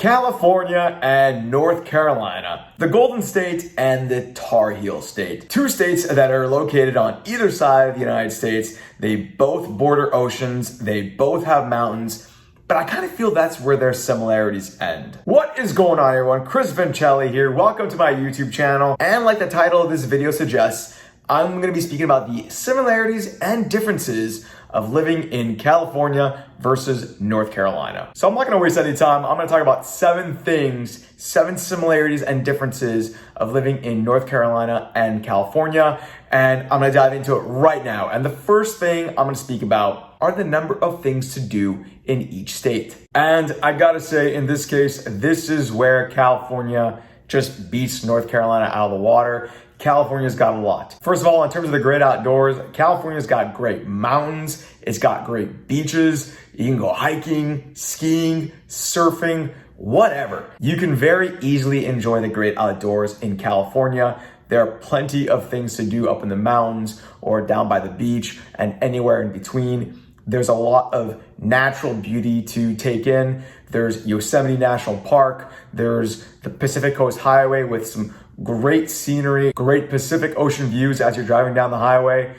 California and North Carolina, the Golden State and the Tar Heel State. Two states that are located on either side of the United States. They both border oceans, they both have mountains, but I kind of feel that's where their similarities end. What is going on, everyone? Chris Vincelli here. Welcome to my YouTube channel. And like the title of this video suggests, I'm going to be speaking about the similarities and differences of living in California versus North Carolina. So I'm not going to waste any time. I'm going to talk about 7 similarities and differences of living in North Carolina and California. And I'm going to dive into it right now. And the first thing I'm going to speak about are the number of things to do in each state. And I got to say, in this case, this is where California just beats North Carolina out of the water. California's got a lot. First of all, in terms of the great outdoors, California's got great mountains. It's got great beaches. You can go hiking, skiing, surfing, whatever. You can very easily enjoy the great outdoors in California. There are plenty of things to do up in the mountains or down by the beach and anywhere in between. There's a lot of natural beauty to take in. There's Yosemite National Park. There's the Pacific Coast Highway with some great scenery, great Pacific Ocean views as you're driving down the highway.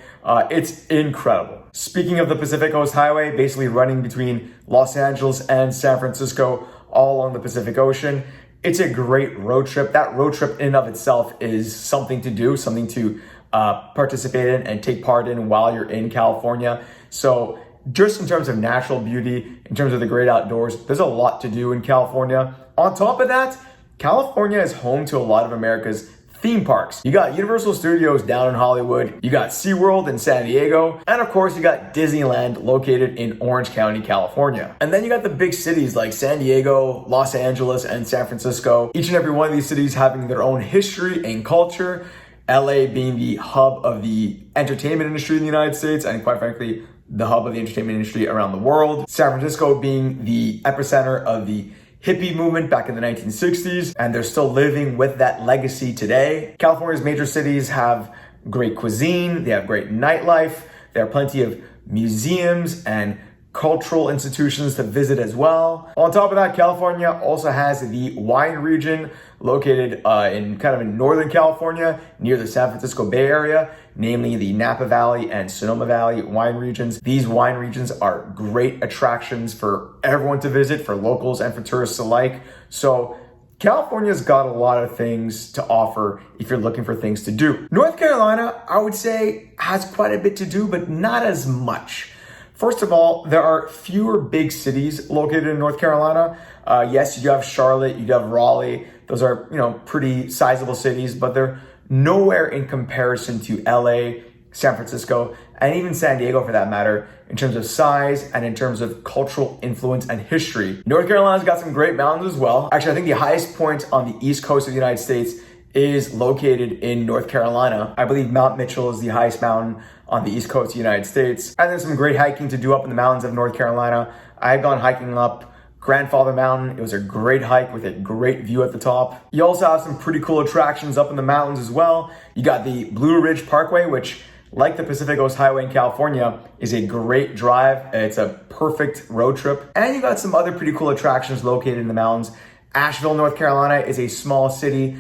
It's incredible. Speaking of the Pacific Coast Highway, basically running between Los Angeles and San Francisco, all along the Pacific Ocean, it's a great road trip. That road trip in and of itself is something to do, something to participate in and take part in while you're in California. So just in terms of natural beauty, in terms of the great outdoors, there's a lot to do in California. On top of that, California is home to a lot of America's theme parks. You got Universal Studios down in Hollywood, you got SeaWorld in San Diego, and of course you got Disneyland located in Orange County, California. And then you got the big cities like San Diego, Los Angeles, and San Francisco. Each and every one of these cities having their own history and culture. LA being the hub of the entertainment industry in the United States, and quite frankly, the hub of the entertainment industry around the world. San Francisco being the epicenter of the hippie movement back in the 1960s, and they're still living with that legacy today. California's major cities have great cuisine, they have great nightlife, there are plenty of museums and cultural institutions to visit as well. On top of that, California also has the wine region located in Northern California near the San Francisco Bay Area, namely the Napa Valley and Sonoma Valley wine regions. These wine regions are great attractions for everyone to visit, for locals and for tourists alike. So California's got a lot of things to offer if you're looking for things to do. North Carolina, I would say, has quite a bit to do, but not as much. First of all, there are fewer big cities located in North Carolina. Yes, you have Charlotte, you have Raleigh. Those are, pretty sizable cities, but they're nowhere in comparison to LA, San Francisco, and even San Diego for that matter, in terms of size and in terms of cultural influence and history. North Carolina's got some great mountains as well. Actually, I think the highest point on the east coast of the United States is located in North Carolina. I believe Mount Mitchell is the highest mountain on the east coast of the United States. And there's some great hiking to do up in the mountains of North Carolina. I've gone hiking up Grandfather Mountain. It was a great hike with a great view at the top. You also have some pretty cool attractions up in the mountains as well. You got the Blue Ridge Parkway, which, like the Pacific Coast Highway in California, is a great drive. It's a perfect road trip. And you got some other pretty cool attractions located in the mountains. Asheville, North Carolina is a small city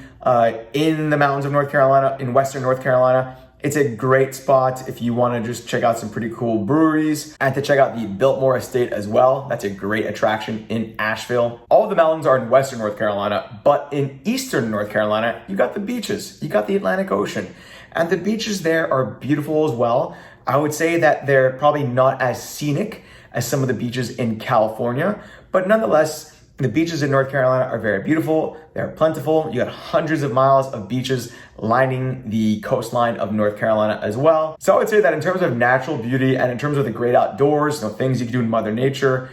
in the mountains of North Carolina, in western North Carolina. It's a great spot if you want to just check out some pretty cool breweries and to check out the Biltmore Estate as well. That's a great attraction in Asheville. All the mountains are in western North Carolina, but in eastern North Carolina, you got the beaches, you got the Atlantic Ocean, and the beaches there are beautiful as well. I would say that they're probably not as scenic as some of the beaches in California, but nonetheless, the beaches in North Carolina are very beautiful. They're plentiful. You got hundreds of miles of beaches lining the coastline of North Carolina as well. So I would say that in terms of natural beauty and in terms of the great outdoors, things you can do in Mother Nature,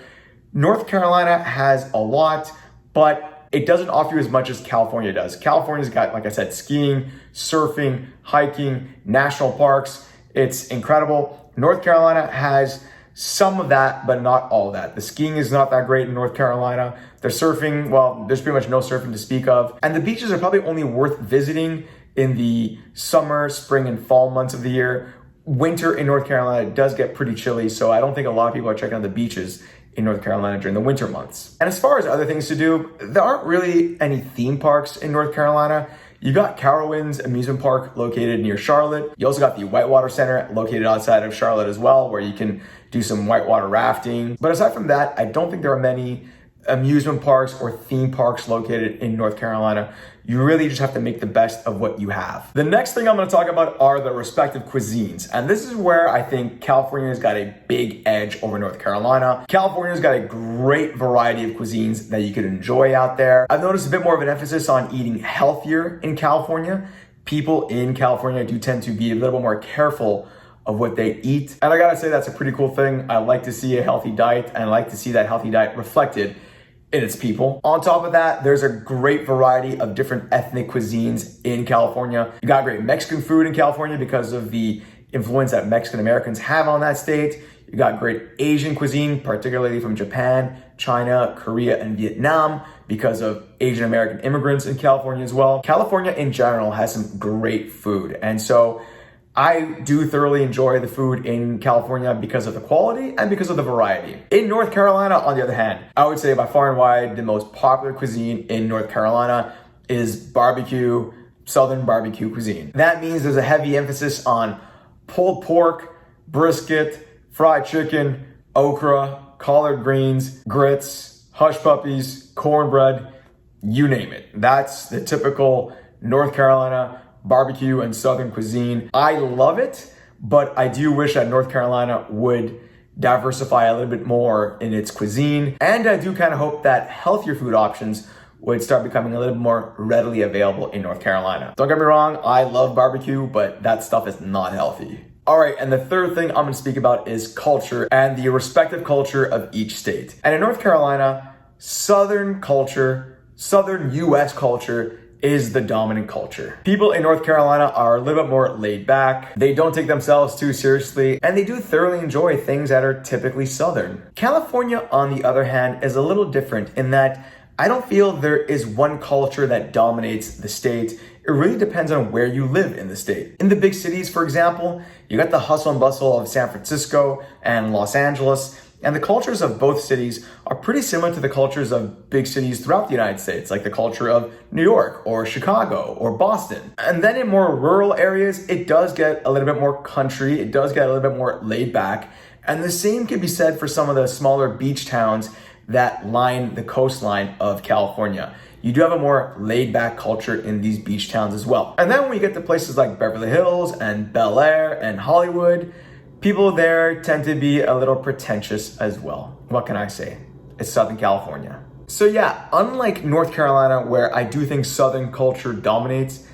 North Carolina has a lot, but it doesn't offer you as much as California does. California's got, like I said, skiing, surfing, hiking, national parks. It's incredible. North Carolina has some of that, but not all of that. The skiing is not that great in North Carolina. The surfing, well, there's pretty much no surfing to speak of. And the beaches are probably only worth visiting in the summer, spring, and fall months of the year. Winter in North Carolina does get pretty chilly, so I don't think a lot of people are checking out the beaches in North Carolina during the winter months. And as far as other things to do, there aren't really any theme parks in North Carolina. You got Carowinds Amusement Park located near Charlotte. You also got the Whitewater Center located outside of Charlotte as well, where you can do some whitewater rafting. But aside from that, I don't think there are many amusement parks or theme parks located in North Carolina. You really just have to make the best of what you have. The next thing I'm going to talk about are the respective cuisines. And this is where I think California's got a big edge over North Carolina. California's got a great variety of cuisines that you could enjoy out there. I've noticed a bit more of an emphasis on eating healthier in California. People in California do tend to be a little bit more careful of what they eat. And I gotta say, that's a pretty cool thing. I like to see a healthy diet, and I like to see that healthy diet reflected in its people. On top of that, there's a great variety of different ethnic cuisines in California. You got great Mexican food in California because of the influence that Mexican Americans have on that state. You got great Asian cuisine, particularly from Japan, China, Korea, and Vietnam because of Asian American immigrants in California as well. California in general has some great food. And so I do thoroughly enjoy the food in California because of the quality and because of the variety. In North Carolina, on the other hand, I would say by far and wide, the most popular cuisine in North Carolina is barbecue, Southern barbecue cuisine. That means there's a heavy emphasis on pulled pork, brisket, fried chicken, okra, collard greens, grits, hush puppies, cornbread, you name it. That's the typical North Carolina barbecue and Southern cuisine. I love it, but I do wish that North Carolina would diversify a little bit more in its cuisine. And I do kind of hope that healthier food options would start becoming a little bit more readily available in North Carolina. Don't get me wrong, I love barbecue, but that stuff is not healthy. All right, and the third thing I'm gonna speak about is culture and the respective culture of each state. And in North Carolina, Southern culture, Southern US culture is the dominant culture. People in North Carolina are a little bit more laid back. They don't take themselves too seriously, and they do thoroughly enjoy things that are typically Southern. California, on the other hand, is a little different in that I don't feel there is one culture that dominates the state. It really depends on where you live in the state. In the big cities, for example, you got the hustle and bustle of San Francisco and Los Angeles, and the cultures of both cities are pretty similar to the cultures of big cities throughout the United States, like the culture of New York or Chicago or Boston. And then in more rural areas, it does get a little bit more country, it does get a little bit more laid back. And the same can be said for some of the smaller beach towns that line the coastline of California. You do have a more laid back culture in these beach towns as well. And then when you get to places like Beverly Hills and Bel Air and Hollywood, people there tend to be a little pretentious as well. What can I say? It's Southern California. So yeah, unlike North Carolina, where I do think Southern culture dominates,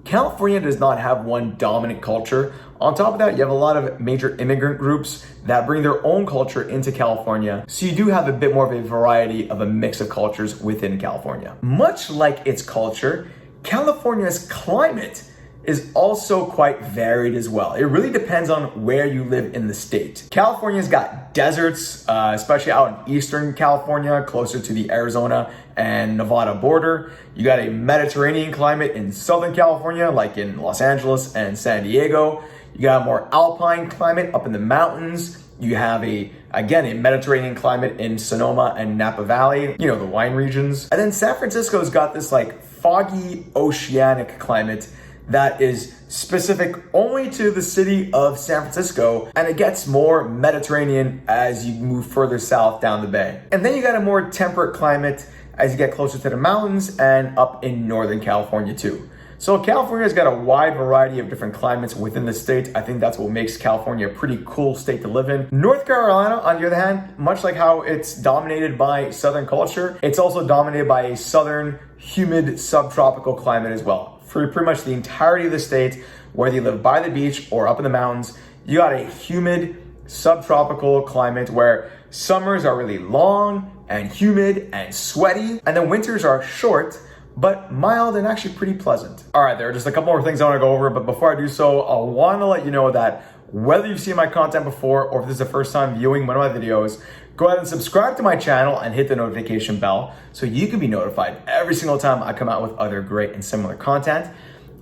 California does not have one dominant culture. On top of that, you have a lot of major immigrant groups that bring their own culture into California. So you do have a bit more of a variety of a mix of cultures within California. Much like its culture, California's climate is also quite varied as well. It really depends on where you live in the state. California's got deserts, especially out in Eastern California, closer to the Arizona and Nevada border. You got a Mediterranean climate in Southern California, like in Los Angeles and San Diego. You got a more alpine climate up in the mountains. You have again, a Mediterranean climate in Sonoma and Napa Valley, you know, the wine regions. And then San Francisco's got this like foggy oceanic climate that is specific only to the city of San Francisco, and it gets more Mediterranean as you move further south down the bay. And then you got a more temperate climate as you get closer to the mountains and up in Northern California too. So California's got a wide variety of different climates within the state. I think that's what makes California a pretty cool state to live in. North Carolina, on the other hand, much like how it's dominated by Southern culture, it's also dominated by a Southern humid subtropical climate as well. For pretty much the entirety of the state, whether you live by the beach or up in the mountains, you got a humid subtropical climate where summers are really long and humid and sweaty, and then winters are short but mild and actually pretty pleasant. All right, there are just a couple more things I want to go over, but before I do so, I want to let you know that whether you've seen my content before or if this is the first time viewing one of my videos, go ahead and subscribe to my channel and hit the notification bell so you can be notified every single time I come out with other great and similar content.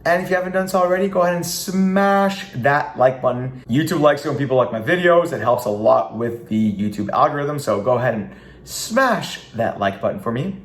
And if you haven't done so already, go ahead and smash that like button. YouTube likes it when people like my videos. It helps a lot with the YouTube algorithm. So go ahead and smash that like button for me.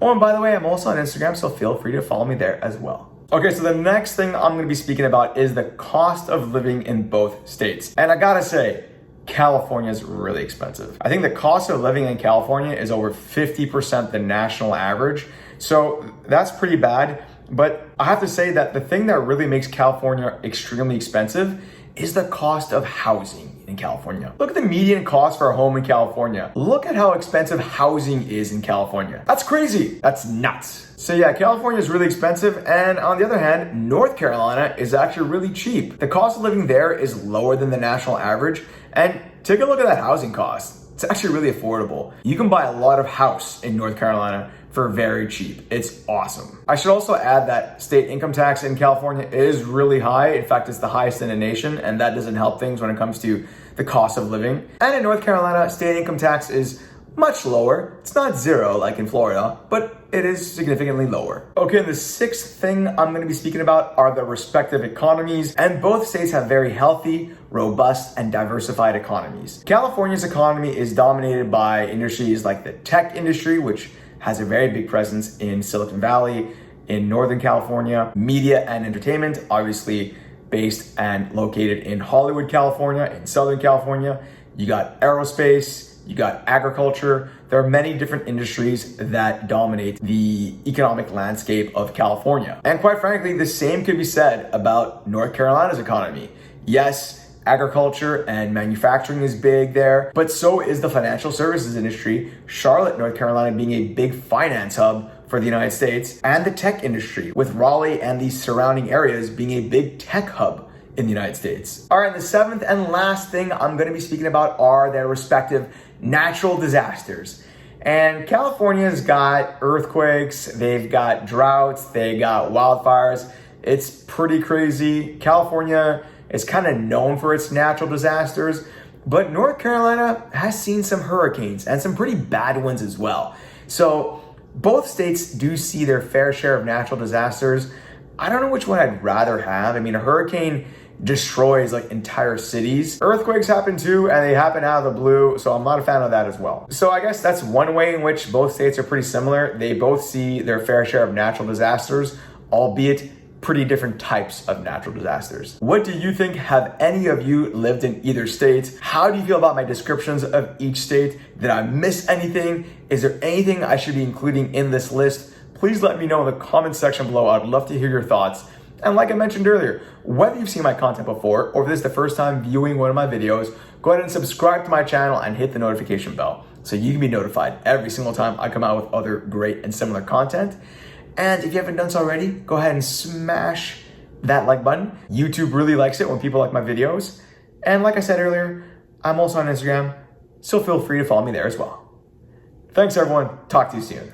Oh, and by the way, I'm also on Instagram, so feel free to follow me there as well. Okay, so the next thing I'm gonna be speaking about is the cost of living in both states. And I gotta say, California is really expensive. I think the cost of living in California is over 50% the national average. So that's pretty bad. But I have to say that the thing that really makes California extremely expensive is the cost of housing in California. Look at the median cost for a home in California. Look at how expensive housing is in California. That's crazy. That's nuts. So yeah, California is really expensive. And on the other hand, North Carolina is actually really cheap. The cost of living there is lower than the national average. And take a look at that housing cost. It's actually really affordable. You can buy a lot of house in North Carolina for very cheap. It's awesome. I should also add that state income tax in California is really high. In fact, it's the highest in the nation, and that doesn't help things when it comes to the cost of living. And in North Carolina, state income tax is much lower. It's not zero like in Florida, but it is significantly lower. Okay, and the sixth thing I'm gonna be speaking about are the respective economies, and both states have very healthy, robust, and diversified economies. California's economy is dominated by industries like the tech industry, which has a very big presence in Silicon Valley, in Northern California. Media and entertainment, obviously based and located in Hollywood, California, in Southern California. You got aerospace, you got agriculture. There are many different industries that dominate the economic landscape of California. And quite frankly, the same could be said about North Carolina's economy. Yes, agriculture and manufacturing is big there, but so is the financial services industry. Charlotte, North Carolina being a big finance hub for the United States, and the tech industry, with Raleigh and the surrounding areas being a big tech hub in the United States. All right, the seventh and last thing I'm gonna be speaking about are their respective natural disasters. And California's got earthquakes, they've got droughts, they got wildfires. It's pretty crazy. California is kind of known for its natural disasters, but North Carolina has seen some hurricanes and some pretty bad ones as well. So both states do see their fair share of natural disasters. I don't know which one I'd rather have. I mean, a hurricane destroys like entire cities. Earthquakes happen too, and they happen out of the blue, so I'm not a fan of that as well. So I guess that's one way in which both states are pretty similar. They both see their fair share of natural disasters, albeit pretty different types of natural disasters. What do you think? Have any of you lived in either state? How do you feel about my descriptions of each state? Did I miss anything? Is there anything I should be including in this list? Please let me know in the comment section below. I'd love to hear your thoughts. And like I mentioned earlier, whether you've seen my content before or if this is the first time viewing one of my videos, go ahead and subscribe to my channel and hit the notification bell so you can be notified every single time I come out with other great and similar content. And if you haven't done so already, go ahead and smash that like button. YouTube really likes it when people like my videos. And like I said earlier, I'm also on Instagram, so feel free to follow me there as well. Thanks everyone, talk to you soon.